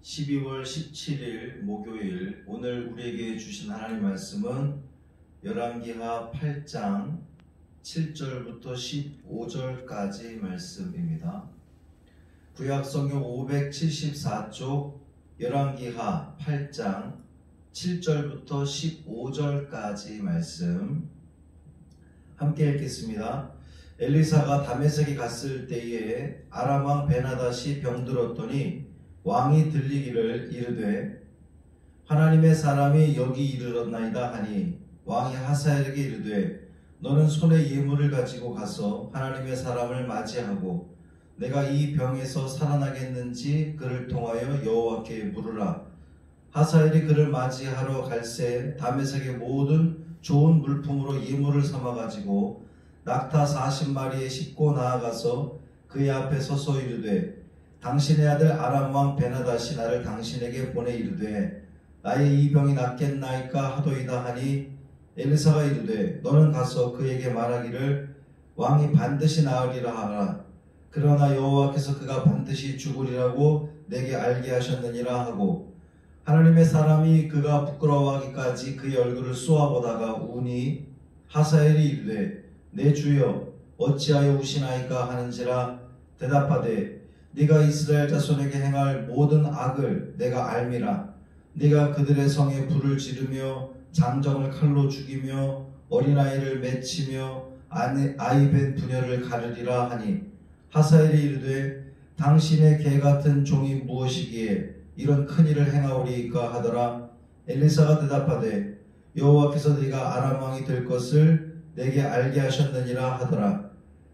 12월 17일 목요일, 오늘 우리에게 주신 하나님 말씀은 열왕기하 8장 7절부터 15절까지 말씀입니다. 구약성경 574쪽 열왕기하 8장 7절부터 15절까지 말씀 함께 읽겠습니다. 엘리사가 다메섹에 갔을 때에 아람 왕 베나닷이 병들었더니 왕이 들리기를 이르되 하나님의 사람이 여기 이르렀나이다 하니 왕이 하사엘에게 이르되 너는 손에 예물을 가지고 가서 하나님의 사람을 맞이하고 내가 이 병에서 살아나겠는지 그를 통하여 여호와께 물으라. 하사엘이 그를 맞이하러 갈새 다메섹의 모든 좋은 물품으로 예물을 삼아 가지고 낙타 40마리에 싣고 나아가서 그의 앞에 서서 이르되 당신의 아들 아람 왕 베나닷이 나를 당신에게 보내 이르되 나의 이 병이 낫겠나이까 하도이다 하니 엘리사가 이르되 너는 가서 그에게 말하기를 왕이 반드시 나으리라 하라. 그러나 여호와께서 그가 반드시 죽으리라고 내게 알게 하셨느니라 하고 하나님의 사람이 그가 부끄러워하기까지 그의 얼굴을 쏘아보다가 우니 하사엘이 이르되 내 주여 어찌하여 우시나이까 하는지라. 대답하되 네가 이스라엘 자손에게 행할 모든 악을 내가 알미라. 네가 그들의 성에 불을 지르며 장정을 칼로 죽이며 어린아이를 맺히며 아이 벤 부녀를 가르리라 하니 하사엘이 이르되 당신의 개 같은 종이 무엇이기에 이런 큰일을 행하오리이까 하더라. 엘리사가 대답하되 여호와께서 네가 아람 왕이 될 것을 내게 알게 하셨느니라 하더라.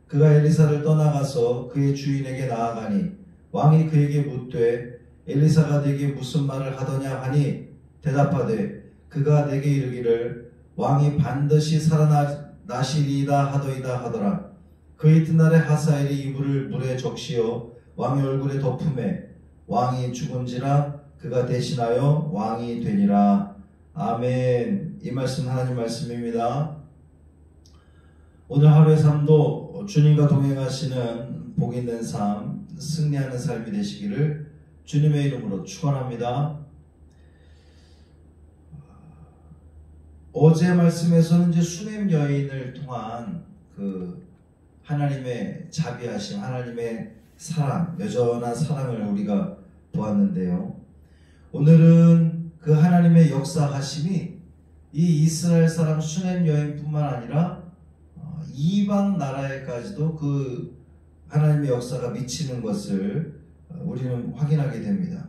그가 엘리사를 떠나가서 그의 주인에게 나아가니 왕이 그에게 묻되 엘리사가 네게 무슨 말을 하더냐 하니 대답하되 그가 내게 이르기를 왕이 반드시 살아나시리이다 하더이다 하더라. 그 이튿날에 하사엘이 이불을 물에 적시어 왕의 얼굴에 덮음에 왕이 죽은지라 그가 대신하여 왕이 되니라. 아멘. 이 말씀 하나님 말씀입니다. 오늘 하루의 삶도 주님과 동행하시는 복 있는 삶, 승리하는 삶이 되시기를 주님의 이름으로 축원합니다. 어제 말씀에서는 이제 수넴 여인을 통한 그 하나님의 자비하심, 하나님의 사랑, 여전한 사랑을 우리가 보았는데요. 오늘은 그 하나님의 역사하심이 이 이스라엘 사람 수넴 여인뿐만 아니라 이방 나라에까지도 그 하나님의 역사가 미치는 것을 우리는 확인하게 됩니다.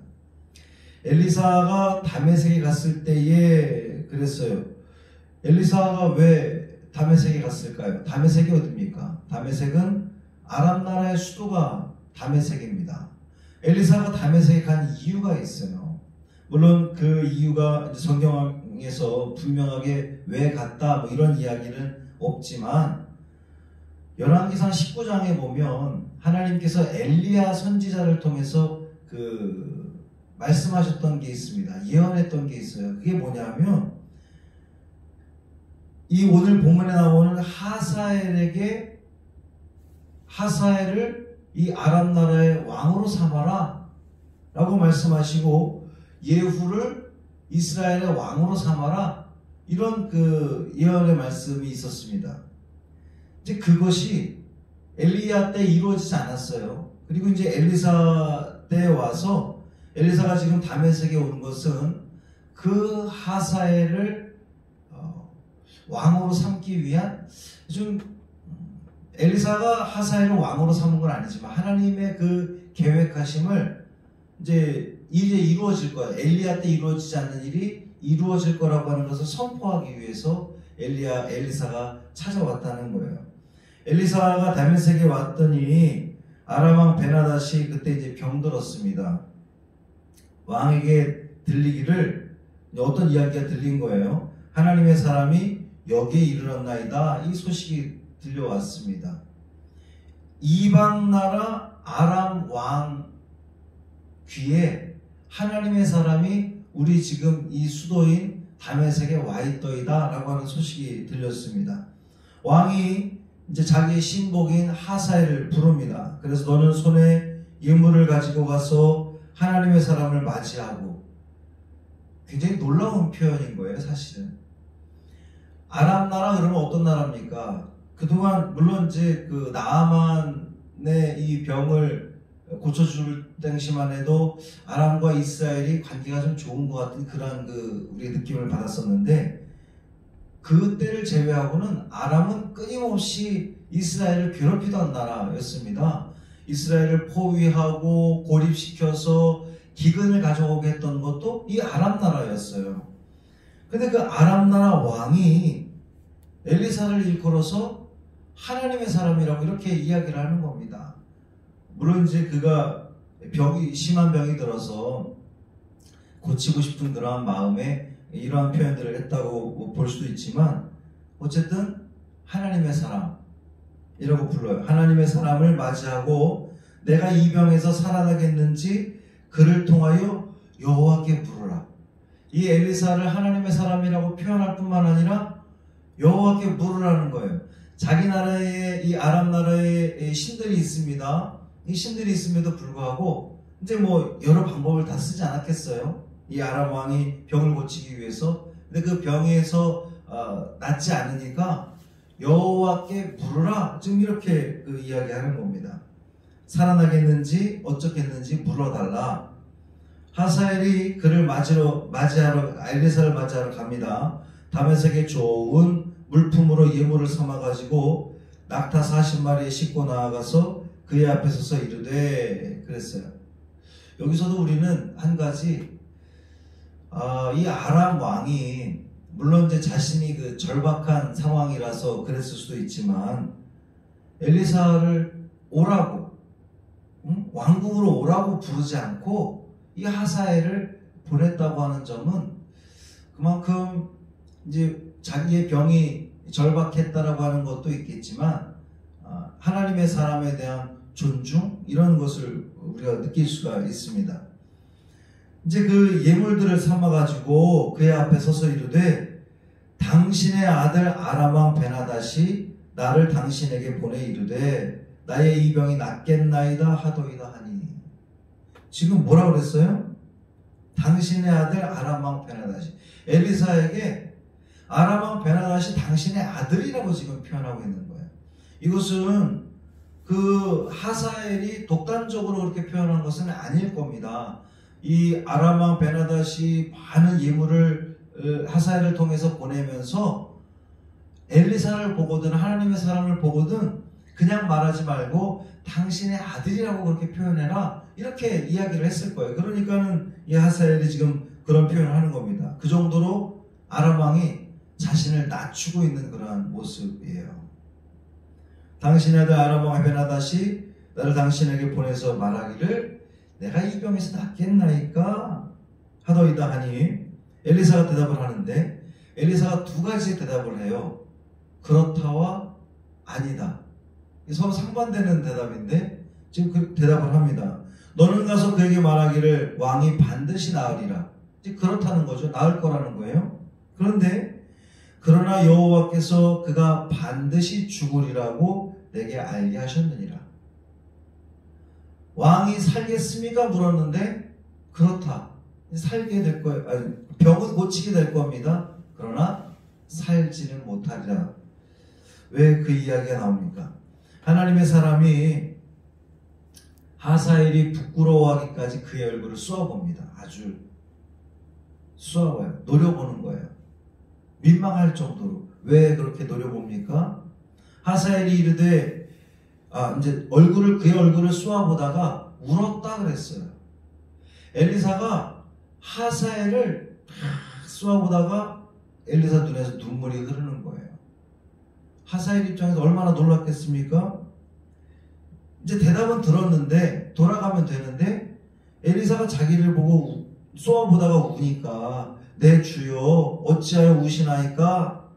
엘리사가 다메섹에 갔을 때에 그랬어요. 엘리사가 왜 다메섹에 갔을까요? 다메섹이 어디입니까? 다메섹은 아람 나라의 수도가 다메섹입니다. 엘리사가 다메섹에 간 이유가 있어요. 물론 그 이유가 성경에서 분명하게 왜 갔다 뭐 이런 이야기는 없지만 열왕기상 19장에 보면 하나님께서 엘리야 선지자를 통해서 그 말씀하셨던 게 있습니다. 예언했던 게 있어요. 그게 뭐냐면 이 오늘 본문에 나오는 하사엘을 이 아람 나라의 왕으로 삼아라 라고 말씀하시고 예후를 이스라엘의 왕으로 삼아라 이런 그 예언의 말씀이 있었습니다. 이제 그것이 엘리야 때 이루어지지 않았어요. 그리고 이제 엘리사 때 와서 엘리사가 지금 다메섹에 온 것은 그 하사엘을 왕으로 삼기 위한 좀 엘리사가 하사엘을 왕으로 삼은 건 아니지만 하나님의 그 계획하심을 이제 이루어질 거야. 엘리야 때 이루어지지 않는 일이 이루어질 거라고 하는 것을 선포하기 위해서 엘리사가 찾아왔다는 거예요. 엘리사가 다메섹에 왔더니 아람 왕 베나닷이 그때 이제 병들었습니다. 왕에게 들리기를 어떤 이야기가 들린 거예요. 하나님의 사람이 여기에 이르렀나이다. 이 소식이 들려왔습니다. 이방 나라 아람 왕 귀에 하나님의 사람이 우리 지금 이 수도인 다메섹에 와 있더이다 라고 하는 소식이 들렸습니다. 왕이 이제 자기의 신복인 하사엘을 부릅니다. 그래서 너는 손에 예물을 가지고 가서 하나님의 사람을 맞이하고, 굉장히 놀라운 표현인 거예요, 사실은. 아람 나라 그러면 어떤 나라입니까? 그동안 물론 이제 그 나아만의 이 병을 고쳐줄 당시만 해도 아람과 이스라엘이 관계가 좀 좋은 것 같은 그런 우리 느낌을 받았었는데, 그때를 제외하고는 아람은 끊임없이 이스라엘을 괴롭히던 나라였습니다. 이스라엘을 포위하고 고립시켜서 기근을 가져오게 했던 것도 이 아람 나라였어요. 근데 그 아람 나라 왕이 엘리사를 일컬어서 하나님의 사람이라고 이렇게 이야기를 하는 겁니다. 물론 이제 그가 심한 병이 들어서 고치고 싶은 그러한 마음에 이러한 표현들을 했다고 볼 수도 있지만, 어쨌든 하나님의 사람이라고 불러요. 하나님의 사람을 맞이하고 내가 이 병에서 살아나겠는지 그를 통하여 여호와께 물으라. 이 엘리사를 하나님의 사람이라고 표현할 뿐만 아니라 여호와께 물으라는 거예요. 자기 나라에, 이 아람 나라에 신들이 있습니다. 이 신들이 있음에도 불구하고 이제 뭐 여러 방법을 다 쓰지 않았겠어요? 이 아람 왕이 병을 고치기 위해서. 근데 그 병에서 낫지 않으니까 여호와께 물으라, 지금 이렇게 이야기하는 겁니다. 살아나겠는지 어쩌겠는지 물어달라. 하사엘이 그를 엘리사를 맞이하러 갑니다. 다메섹에 좋은 물품으로 예물을 삼아가지고 낙타 40마리에 싣고 나아가서 그의 앞에 서서 이르되, 그랬어요. 여기서도 우리는 한 가지, 이 아람 왕이 물론 이제 자신이 절박한 상황이라서 그랬을 수도 있지만, 엘리사를 오라고, 왕궁으로 오라고 부르지 않고 이 하사엘을 보냈다고 하는 점은 그만큼 이제 자기의 병이 절박했다라고 하는 것도 있겠지만, 하나님의 사람에 대한 존중, 이런 것을 우리가 느낄 수가 있습니다. 이제 그 예물들을 삼아가지고 그의 앞에 서서 이르되, 당신의 아들 아람 왕 베나닷이 나를 당신에게 보내 이르되 나의 이 병이 낫겠나이다 하도이다 하니. 지금 뭐라 그랬어요? 당신의 아들 아람 왕 베나닷이, 엘리사에게 아람 왕 베나닷이 당신의 아들이라고 지금 표현하고 있는 거예요. 이것은 그 하사엘이 독단적으로 그렇게 표현한 것은 아닐 겁니다. 이 아람 왕 베나닷이 많은 예물을 하사엘을 통해서 보내면서 엘리사를 보거든 하나님의 사람을 보거든 그냥 말하지 말고 당신의 아들이라고 그렇게 표현해라, 이렇게 이야기를 했을 거예요. 그러니까는 이 하사엘이 지금 그런 표현을 하는 겁니다. 그 정도로 아람 왕이 자신을 낮추고 있는 그러한 모습이에요. 당신의 아들 아람 왕 베나닷이 나를 당신에게 보내서 말하기를 내가 이 병에서 낫겠나이까 하더이다 하니, 엘리사가 대답을 하는데 엘리사가 두 가지 대답을 해요. 그렇다와 아니다. 서로 상반되는 대답인데 지금 그 대답을 합니다. 너는 가서 그에게 말하기를 왕이 반드시 나으리라. 그렇다는 거죠. 나을 거라는 거예요. 그런데 그러나 여호와께서 그가 반드시 죽으리라고 내게 알게 하셨느니라. 왕이 살겠습니까? 물었는데 그렇다. 살게 될 거예요. 아니, 병은 고치게 될 겁니다. 그러나 살지는 못하리라. 왜 그 이야기가 나옵니까? 하나님의 사람이 하사엘이 부끄러워하기까지 그의 얼굴을 쏘아봅니다. 아주 쏘아봐요. 노려보는 거예요. 민망할 정도로. 왜 그렇게 노려봅니까? 하사엘이 이르되 이제 그의 얼굴을 쏘아보다가 울었다 그랬어요. 엘리사가 하사엘을 쏘아보다가 엘리사 눈에서 눈물이 흐르는 거예요. 하사엘 입장에서 얼마나 놀랐겠습니까? 이제 대답은 들었는데 돌아가면 되는데 엘리사가 자기를 보고 쏘아보다가 우니까 내 주여 어찌하여 우시나이까?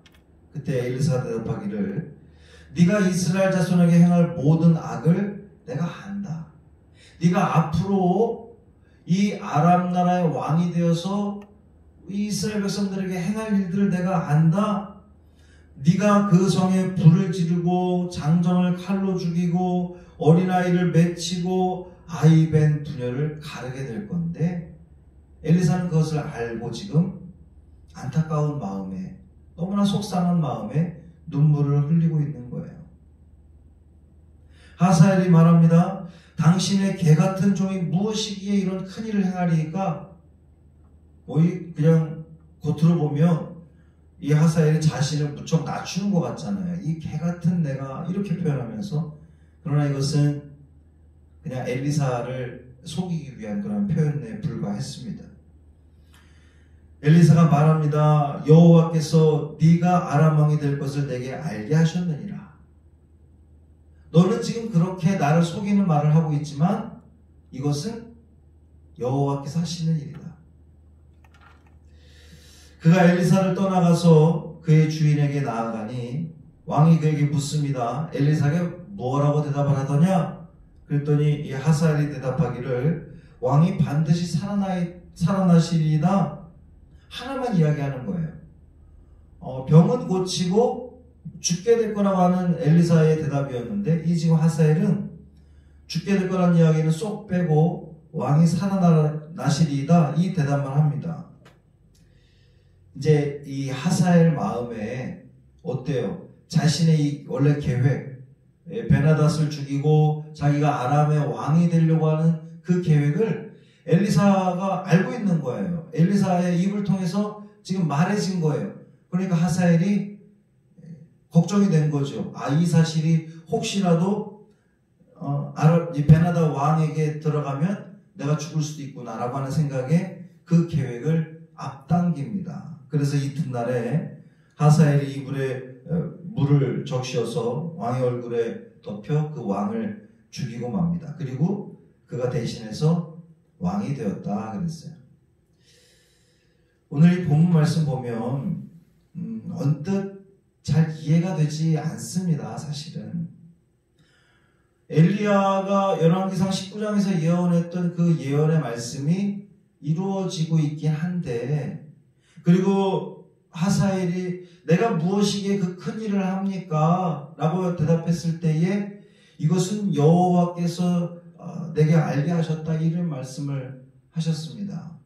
그때 엘리사가 대답하기를 네가 이스라엘 자손에게 행할 모든 악을 내가 안다. 네가 앞으로 이 아람 나라의 왕이 되어서 이스라엘 백성들에게 행할 일들을 내가 안다. 네가 그 성에 불을 지르고 장정을 칼로 죽이고 어린아이를 맺히고 아이벤 부녀를 가르게 될 건데 엘리사는 그것을 알고 지금 안타까운 마음에 너무나 속상한 마음에 눈물을 흘리고 있는 거예요. 하사엘이 말합니다. 당신의 개같은 종이 무엇이기에 이런 큰일을 행하리까? 그냥 겉으로 보면 이 하사엘이 자신을 무척 낮추는 것 같잖아요. 이 개같은 내가 이렇게 표현하면서. 그러나 이것은 그냥 엘리사를 속이기 위한 그런 표현에 불과했습니다. 엘리사가 말합니다. 여호와께서 네가 아람 왕이 될 것을 내게 알게 하셨느니라. 너는 지금 그렇게 나를 속이는 말을 하고 있지만 이것은 여호와께서 하시는 일이다. 그가 엘리사를 떠나가서 그의 주인에게 나아가니 왕이 그에게 묻습니다. 엘리사에게 뭐라고 대답을 하더냐? 그랬더니 이 하사엘이 대답하기를 왕이 반드시 살아나시리이다. 하나만 이야기하는 거예요. 병은 고치고 죽게 될 거라고 하는 엘리사의 대답이었는데 이 지금 하사엘은 죽게 될 거라는 이야기는 쏙 빼고 왕이 살아나시리이다 이 대답만 합니다. 이제 이 하사엘 마음에 어때요? 자신의 이 원래 계획, 베나닷을 죽이고 자기가 아람의 왕이 되려고 하는 그 계획을 엘리사가 알고 있는 거예요. 엘리사의 입을 통해서 지금 말해진 거예요. 그러니까 하사엘이 걱정이 된 거죠. 이 사실이 혹시라도 이 베나닷 왕에게 들어가면 내가 죽을 수도 있구나라고 하는 생각에 그 계획을 앞당깁니다. 그래서 이튿날에 하사엘이 이불에 물을 적셔서 왕의 얼굴에 덮여 그 왕을 죽이고 맙니다. 그리고 그가 대신해서 왕이 되었다 그랬어요. 오늘 이 본문 말씀 보면 언뜻 잘 이해가 되지 않습니다. 사실은 엘리야가 열왕기상 19장에서 예언했던 그 예언의 말씀이 이루어지고 있긴 한데, 그리고 하사엘이 내가 무엇이기에 그 큰 일을 합니까? 라고 대답했을 때에 이것은 여호와께서 내게 알게 하셨다 이런 말씀을 하셨습니다.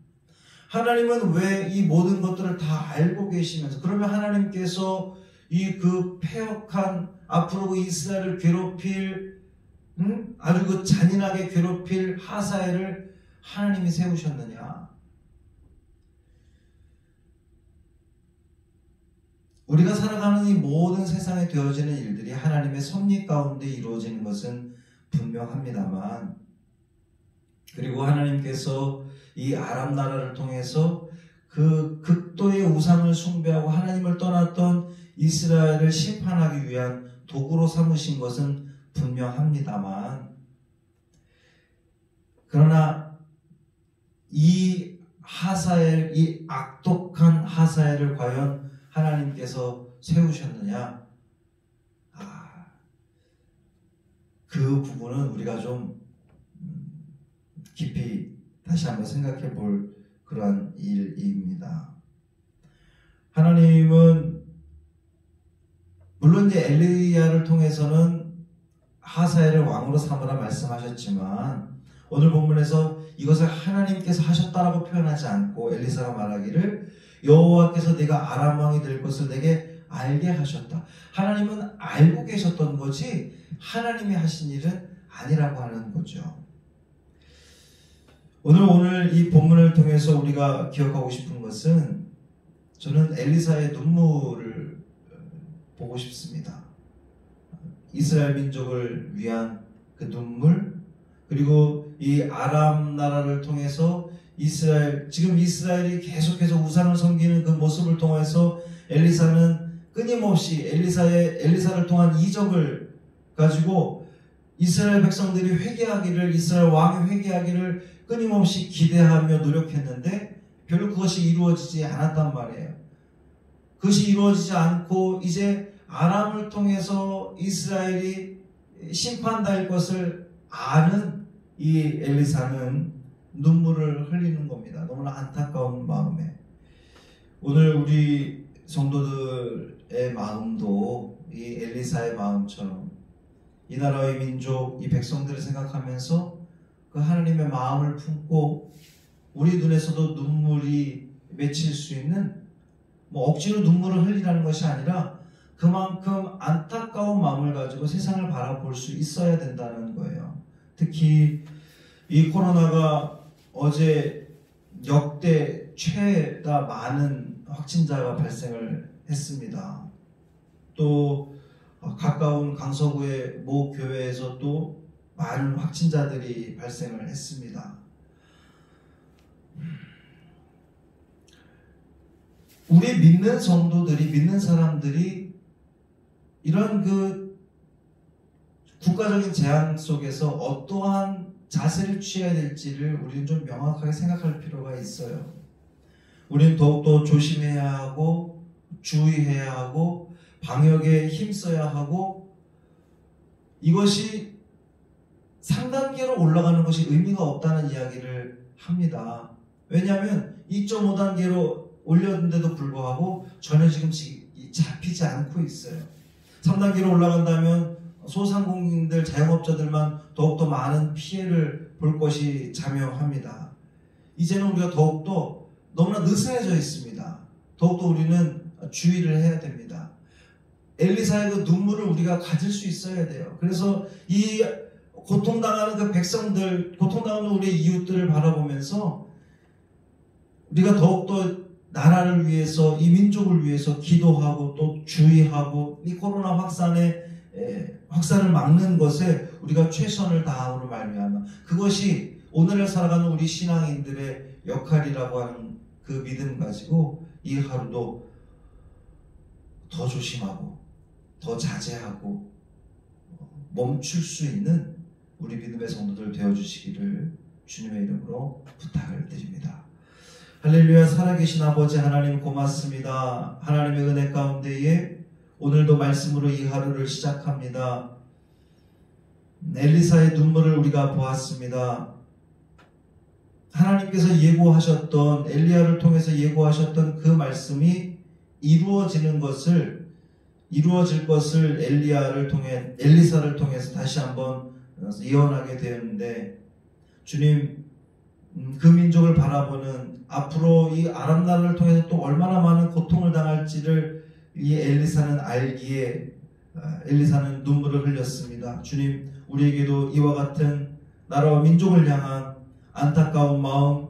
하나님은 왜 이 모든 것들을 다 알고 계시면서, 그러면 하나님께서 이 그 패역한 앞으로 이스라엘을 괴롭힐 아주 그 잔인하게 괴롭힐 하사엘을 하나님이 세우셨느냐? 우리가 살아가는 이 모든 세상에 되어지는 일들이 하나님의 섭리 가운데 이루어지는 것은 분명합니다만, 그리고 하나님께서 이 아람 나라를 통해서 그 극도의 우상을 숭배하고 하나님을 떠났던 이스라엘을 심판하기 위한 도구로 삼으신 것은 분명합니다만, 그러나 이 하사엘, 이 악독한 하사엘을 과연 하나님께서 세우셨느냐? 그 부분은 우리가 좀 깊이 다시 한번 생각해 볼 그러한 일입니다. 하나님은 물론 이제 엘리야를 통해서는 하사엘을 왕으로 삼으라 말씀하셨지만, 오늘 본문에서 이것을 하나님께서 하셨다라고 표현하지 않고 엘리사가 말하기를 여호와께서 네가 아람 왕이 될 것을 내게 알게 하셨다. 하나님은 알고 계셨던 거지 하나님이 하신 일은 아니라고 하는 거죠. 오늘 이 본문을 통해서 우리가 기억하고 싶은 것은, 저는 엘리사의 눈물을 보고 싶습니다. 이스라엘 민족을 위한 그 눈물, 그리고 이 아람 나라를 통해서 지금 이스라엘이 계속해서 우상을 섬기는 그 모습을 통해서 엘리사는 끊임없이 엘리사를 통한 이적을 가지고 이스라엘 백성들이 회개하기를, 이스라엘 왕이 회개하기를 끊임없이 기대하며 노력했는데 별로 그것이 이루어지지 않았단 말이에요. 그것이 이루어지지 않고 이제 아람을 통해서 이스라엘이 심판당할 것을 아는 이 엘리사는 눈물을 흘리는 겁니다. 너무나 안타까운 마음에. 오늘 우리 성도들의 마음도 이 엘리사의 마음처럼 이 나라의 민족, 이 백성들을 생각하면서 그 하나님의 마음을 품고 우리 눈에서도 눈물이 맺힐 수 있는, 억지로 눈물을 흘리라는 것이 아니라 그만큼 안타까운 마음을 가지고 세상을 바라볼 수 있어야 된다는 거예요. 특히 이 코로나가 어제 역대 최다 많은 확진자가 발생을 했습니다. 또 가까운 강서구의 모 교회에서 또 많은 확진자들이 발생을 했습니다. 우리 믿는 성도들이, 믿는 사람들이 이런 그 국가적인 제한 속에서 어떠한 자세를 취해야 될지를 우리는 좀 명확하게 생각할 필요가 있어요. 우리는 더욱더 조심해야 하고 주의해야 하고 방역에 힘써야 하고, 이것이 3단계로 올라가는 것이 의미가 없다는 이야기를 합니다. 왜냐하면 2.5단계로 올렸는데도 불구하고 전혀 지금 잡히지 않고 있어요. 3단계로 올라간다면 소상공인들, 자영업자들만 더욱더 많은 피해를 볼 것이 자명합니다. 이제는 우리가 더욱더 너무나 느슨해져 있습니다. 더욱더 우리는 주의를 해야 됩니다. 엘리사의 그 눈물을 우리가 가질 수 있어야 돼요. 그래서 이 고통당하는 그 백성들, 고통당하는 우리의 이웃들을 바라보면서 우리가 더욱더 나라를 위해서, 이 민족을 위해서 기도하고 또 주의하고 이 코로나 확산을 막는 것에 우리가 최선을 다함으로 말미암아, 그것이 오늘을 살아가는 우리 신앙인들의 역할이라고 하는 그 믿음 가지고 이 하루도 더 조심하고 더 자제하고 멈출 수 있는 우리 믿음의 성도들 되어주시기를 주님의 이름으로 부탁을 드립니다. 할렐루야. 살아계신 아버지 하나님 고맙습니다. 하나님의 은혜 가운데에 오늘도 말씀으로 이 하루를 시작합니다. 엘리사의 눈물을 우리가 보았습니다. 하나님께서 예고하셨던, 엘리야를 통해서 예고하셨던 그 말씀이 이루어질 것을 엘리사를 통해서 다시 한번 예언하게 되었는데, 주님, 그 민족을 바라보는, 앞으로 이 아람 나라를 통해서 또 얼마나 많은 고통을 당할지를 이 엘리사는 알기에 엘리사는 눈물을 흘렸습니다. 주님, 우리에게도 이와 같은 나라와 민족을 향한 안타까운 마음,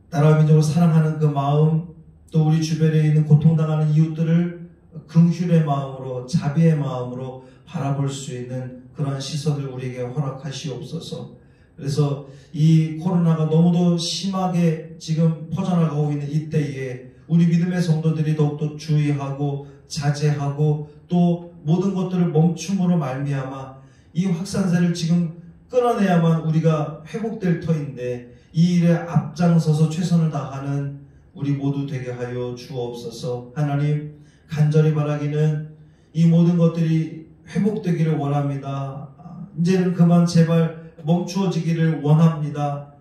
나라와 민족을 사랑하는 그 마음, 또 우리 주변에 있는 고통당하는 이웃들을 긍휼의 마음으로, 자비의 마음으로 바라볼 수 있는 그러한 시선을 우리에게 허락하시옵소서. 그래서 이 코로나가 너무도 심하게 지금 퍼져나가고 있는 이때에 우리 믿음의 성도들이 더욱더 주의하고 자제하고 또 모든 것들을 멈춤으로 말미암아 이 확산세를 지금 끊어내야만 우리가 회복될 터인데, 이 일에 앞장서서 최선을 다하는 우리 모두 되게 하여 주옵소서. 하나님, 간절히 바라기는 이 모든 것들이 회복되기를 원합니다. 이제는 그만 제발 멈추어지기를 원합니다.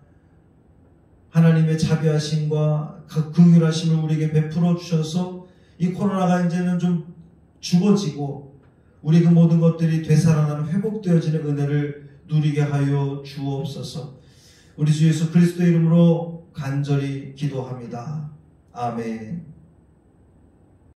하나님의 자비하심과 긍휼하심을 우리에게 베풀어 주셔서 이 코로나가 이제는 좀 죽어지고 우리 그 모든 것들이 되살아나는, 회복되어지는 은혜를 누리게 하여 주옵소서. 우리 주 예수 그리스도 이름으로 간절히 기도합니다. 아멘.